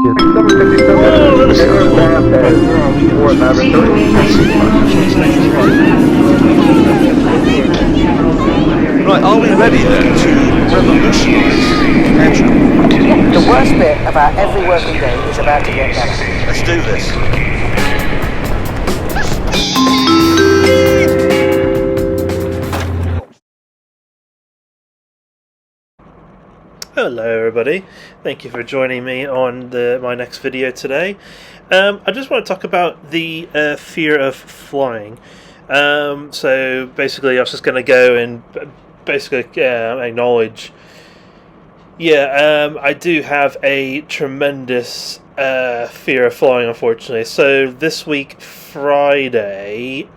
Oh, let us go. Right, where are we? War Right, are we ready then to revolutionise air travel? The worst bit about every working day is about to get better. Let's do this. Hello everybody, thank you for joining me on my next video today. I just want to talk about the fear of flying. So basically I was just going to go and basically acknowledge, I do have a tremendous fear of flying, unfortunately. So this week, Friday,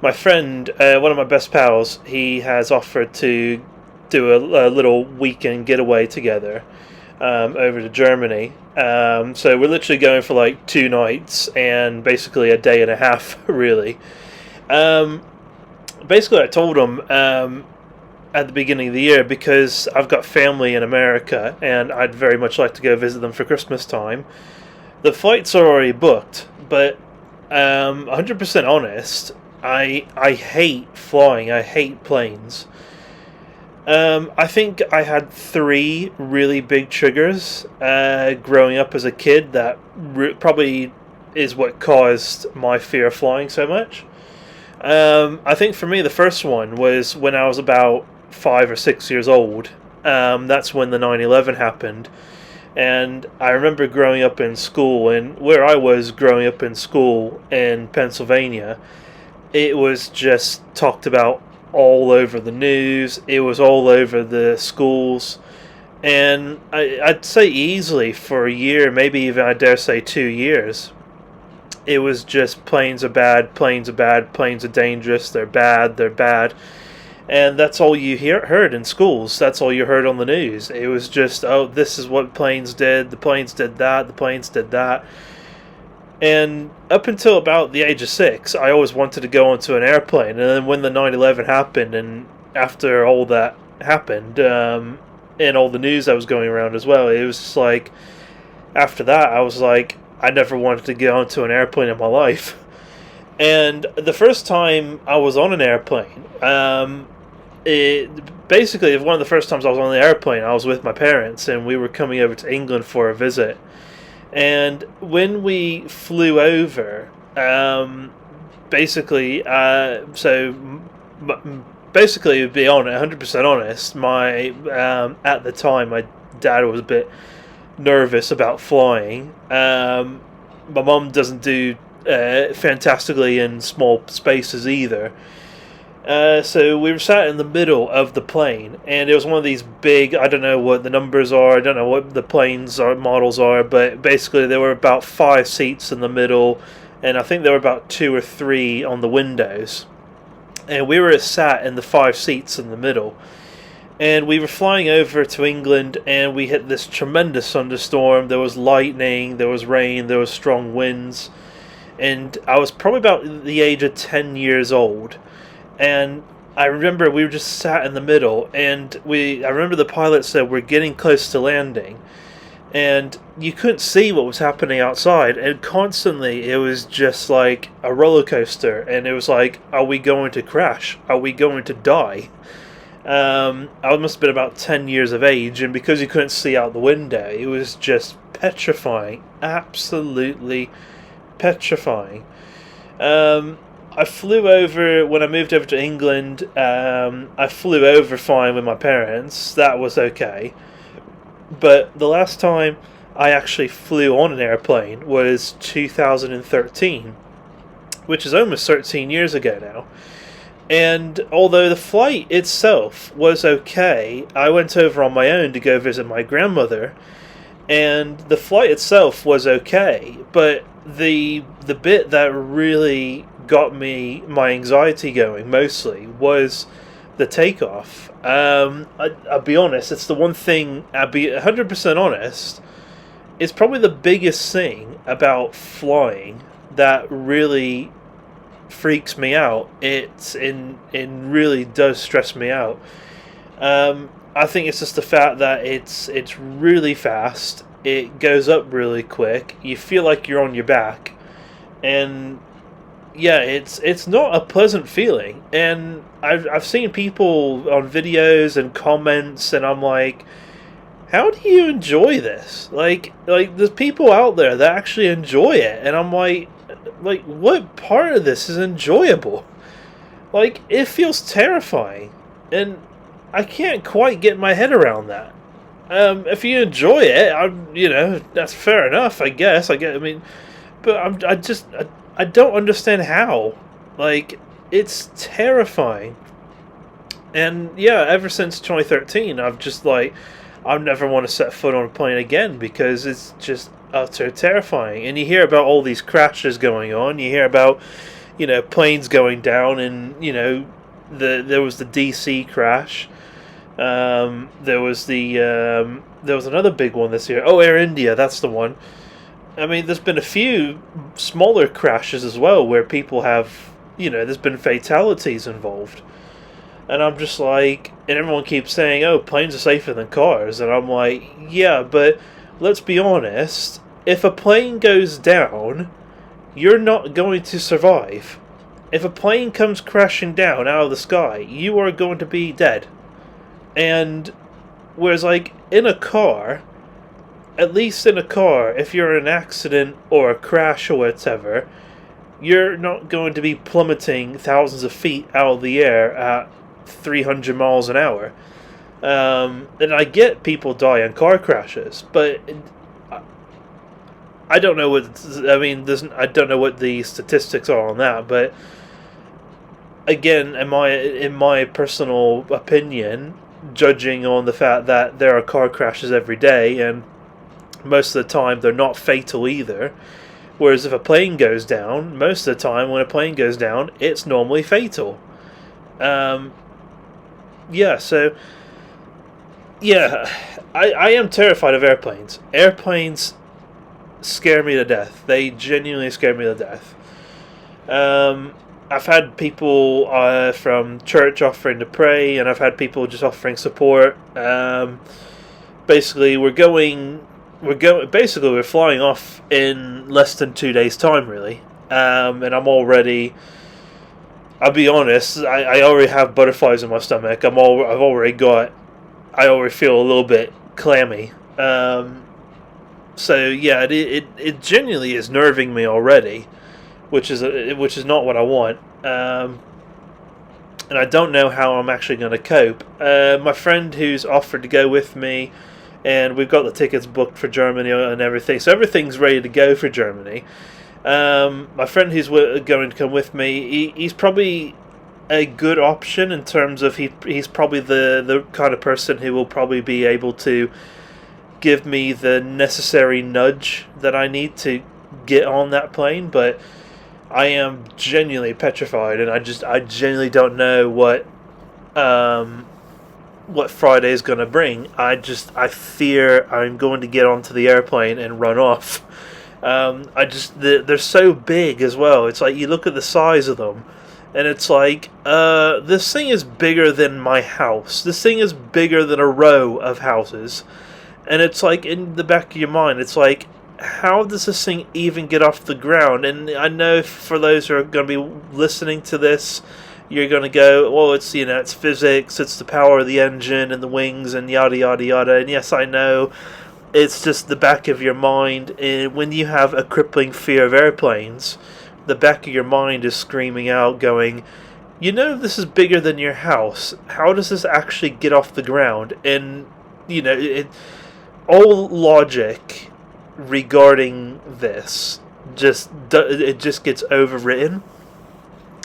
my friend, one of my best pals, he has offered to do a little weekend getaway together over to Germany. So we're literally going for like 2 nights and basically a day and a half, really. Basically, I told him at the beginning of the year, because I've got family in America and I'd very much like to go visit them for Christmas time. The flights are already booked, but 100% honest, I hate flying. I hate planes. I think I had 3 really big triggers growing up as a kid that probably is what caused my fear of flying so much. I think for me the first one was when I was about 5 or 6 years old. That's when the 9/11 happened. And I remember growing up in school, and where I was growing up in school in Pennsylvania, it was just talked about all over the news. It was all over the schools. And I'd say easily for a year, maybe even I dare say 2 years, it was just planes are bad, planes are bad, planes are dangerous, they're bad, they're bad. And that's all you heard in schools. That's all you heard on the news. It was just, oh, this is what planes did, the planes did that, the planes did that. And up until about the age of 6, I always wanted to go onto an airplane. And then when the 9/11 happened, and after all that happened, and all the news that was going around as well, it was just like, after that, I was like, I never wanted to get onto an airplane in my life. And the first time I was on an airplane, basically one of the first times I was on the airplane, I was with my parents, and we were coming over to England for a visit. And when we flew over, basically, to be 100% honest, at the time, my dad was a bit nervous about flying. My mum doesn't do fantastically in small spaces either. So we were sat in the middle of the plane, and it was one of these big, I don't know what the numbers are, I don't know what the models are, but basically there were about 5 seats in the middle, and I think there were about 2 or 3 on the windows. And we were sat in the 5 seats in the middle. And we were flying over to England, and we hit this tremendous thunderstorm. There was lightning, there was rain, there was strong winds. And I was probably about the age of 10 years old. And I remember we were just sat in the middle, and I remember the pilot said, we're getting close to landing. And you couldn't see what was happening outside, and constantly it was just like a roller coaster, and it was like, are we going to crash? Are we going to die? I must have been about 10 years of age, and because you couldn't see out the window, it was just petrifying. Absolutely petrifying. I flew over, when I moved over to England, I flew over fine with my parents. That was okay. But the last time I actually flew on an airplane was 2013, which is almost 13 years ago now. And although the flight itself was okay, I went over on my own to go visit my grandmother, and the flight itself was okay, but the bit that really got my anxiety going mostly was the takeoff. I'll be honest, it's the one thing, I'll be 100% honest, it's probably the biggest thing about flying that really freaks me out. It really does stress me out. I think it's just the fact that it's really fast. It goes up really quick. You feel like you're on your back, and yeah, it's not a pleasant feeling. And I've seen people on videos and comments, and I'm like, how do you enjoy this? Like there's people out there that actually enjoy it, and I'm like what part of this is enjoyable? Like, it feels terrifying, and I can't quite get my head around that. If you enjoy it, that's fair enough, I guess. I mean, but I don't understand how. Like, it's terrifying. And yeah, ever since 2013, I've just like, I never want to set foot on a plane again because it's just utter terrifying. And you hear about all these crashes going on. You hear about, planes going down, and there was the DC crash. There was another big one this year. Oh, Air India, that's the one. I mean, there's been a few smaller crashes as well where people have, there's been fatalities involved. And I'm just like, and everyone keeps saying, oh, planes are safer than cars. And I'm like, yeah, but let's be honest. If a plane goes down, you're not going to survive. If a plane comes crashing down out of the sky, you are going to be dead. And whereas, like, in a car, at least in a car, if you're in an accident or a crash or whatever, you're not going to be plummeting thousands of feet out of the air at 300 miles an hour. And I get people die in car crashes, but I don't know I don't know what the statistics are on that, but again, in my personal opinion, judging on the fact that there are car crashes every day, and most of the time they're not fatal either. Whereas if a plane goes down, most of the time when a plane goes down, it's normally fatal. I am terrified of airplanes. Airplanes scare me to death. They genuinely scare me to death. I've had people from church offering to pray, and I've had people just offering support. Basically, we're flying off in less than 2 days' time, really. And I'll be honest, I already have butterflies in my stomach. I already feel a little bit clammy. So yeah, it genuinely is nerving me already, which is not what I want. And I don't know how I'm actually going to cope. My friend who's offered to go with me, and we've got the tickets booked for Germany and everything, so everything's ready to go for Germany. My friend who's going to come with me, he's probably a good option in terms of he's probably the kind of person who will probably be able to give me the necessary nudge that I need to get on that plane. But I am genuinely petrified, and I genuinely don't know what Friday is going to bring. I fear I'm going to get onto the airplane and run off. They're so big as well. It's like you look at the size of them, and it's like, this thing is bigger than my house. This thing is bigger than a row of houses. And it's like, in the back of your mind, it's like, how does this thing even get off the ground? And I know for those who are going to be listening to this, you're going to go, well, it's physics, it's the power of the engine and the wings and yada, yada, yada. And yes, I know, it's just the back of your mind. And when you have a crippling fear of airplanes, the back of your mind is screaming out, going, this is bigger than your house. How does this actually get off the ground? And, all logic regarding this just gets overwritten.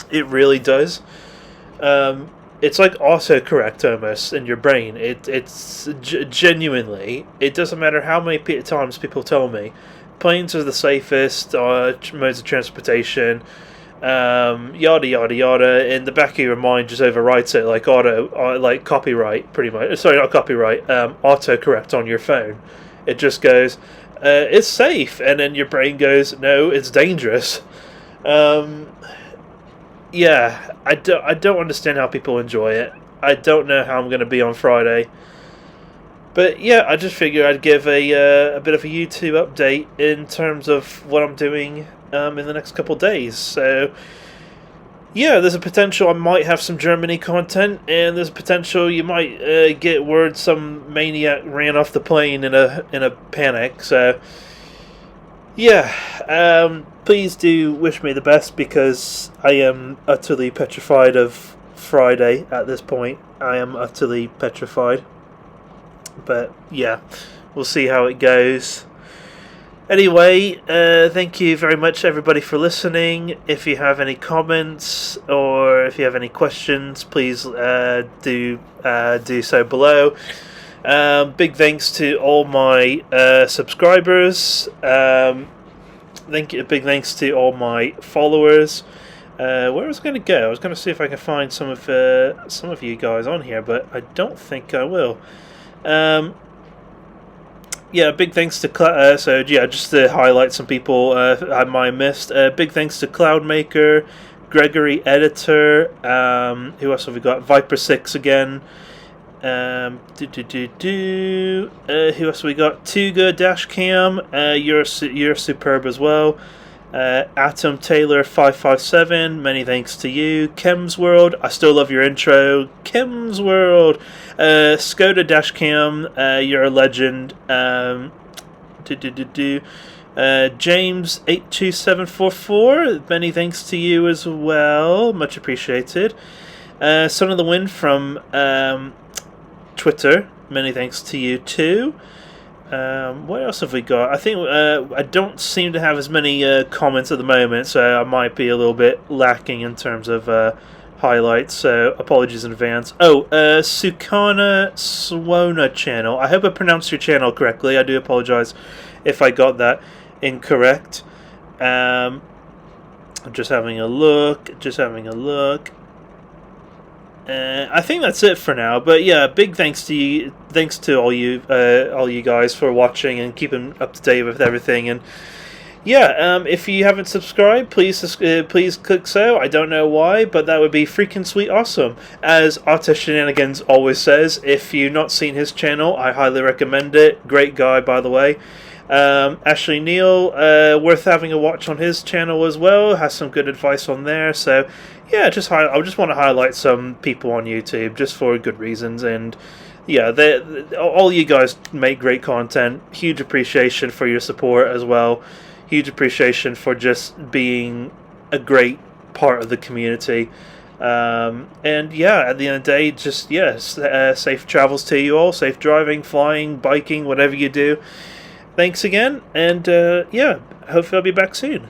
It really does. It's like autocorrect almost in your brain. It's genuinely. It doesn't matter how many times people tell me planes are the safest modes of transportation. Yada yada yada. In the back of your mind, just overwrites it like copyright, pretty much. Sorry, not copyright. Autocorrect on your phone. It just goes, it's safe, and then your brain goes, no, it's dangerous. Yeah, I don't understand how people enjoy it. I don't know how I'm going to be on Friday. But yeah, I just figured I'd give a bit of a YouTube update in terms of what I'm doing in the next couple of days. So yeah, there's a potential I might have some Germany content, and there's a potential you might get word some maniac ran off the plane in a panic. So yeah, please do wish me the best, because I am utterly petrified of Friday at this point. I am utterly petrified. But yeah, we'll see how it goes. Anyway, thank you very much everybody for listening. If you have any comments or if you have any questions, please do so below. Big thanks to all my subscribers. Big thanks to all my followers. Where was I going to go? I was going to see if I can find some of you guys on here, but I don't think I will. Yeah, big thanks to just to highlight some people I might have missed. Big thanks to Cloudmaker, Gregory Editor. Who else have we got? Viper6 again. Who else have we got? Tuga Dashcam. You're superb as well. Atom Taylor 557, many thanks to you. Kim's World, I still love your intro. Kim's World. Skoda Dashcam, you're a legend. James 82744, many thanks to you as well, much appreciated. Son of the Wind from Twitter, many thanks to you too. What else have we got? I think I don't seem to have as many comments at the moment, so I might be a little bit lacking in terms of highlights, so apologies in advance. Sukana Swona channel. I hope I pronounced your channel correctly. I do apologize if I got that incorrect. I'm just having a look. I think that's it for now, but yeah, big thanks to you, thanks to all you guys for watching and keeping up to date with everything. And yeah, if you haven't subscribed, please click so. I don't know why, but that would be freaking sweet awesome. As Otter Shenanigans always says, if you've not seen his channel, I highly recommend it. Great guy, by the way. Ashley Neal, worth having a watch on his channel as well. Has some good advice on there. So yeah, I just want to highlight some people on YouTube just for good reasons. And yeah, all you guys make great content. Huge appreciation for your support as well. Huge appreciation for just being a great part of the community. And yeah, at the end of the day, just safe travels to you all. Safe driving, flying, biking, whatever you do. Thanks again, and yeah, hopefully I'll be back soon.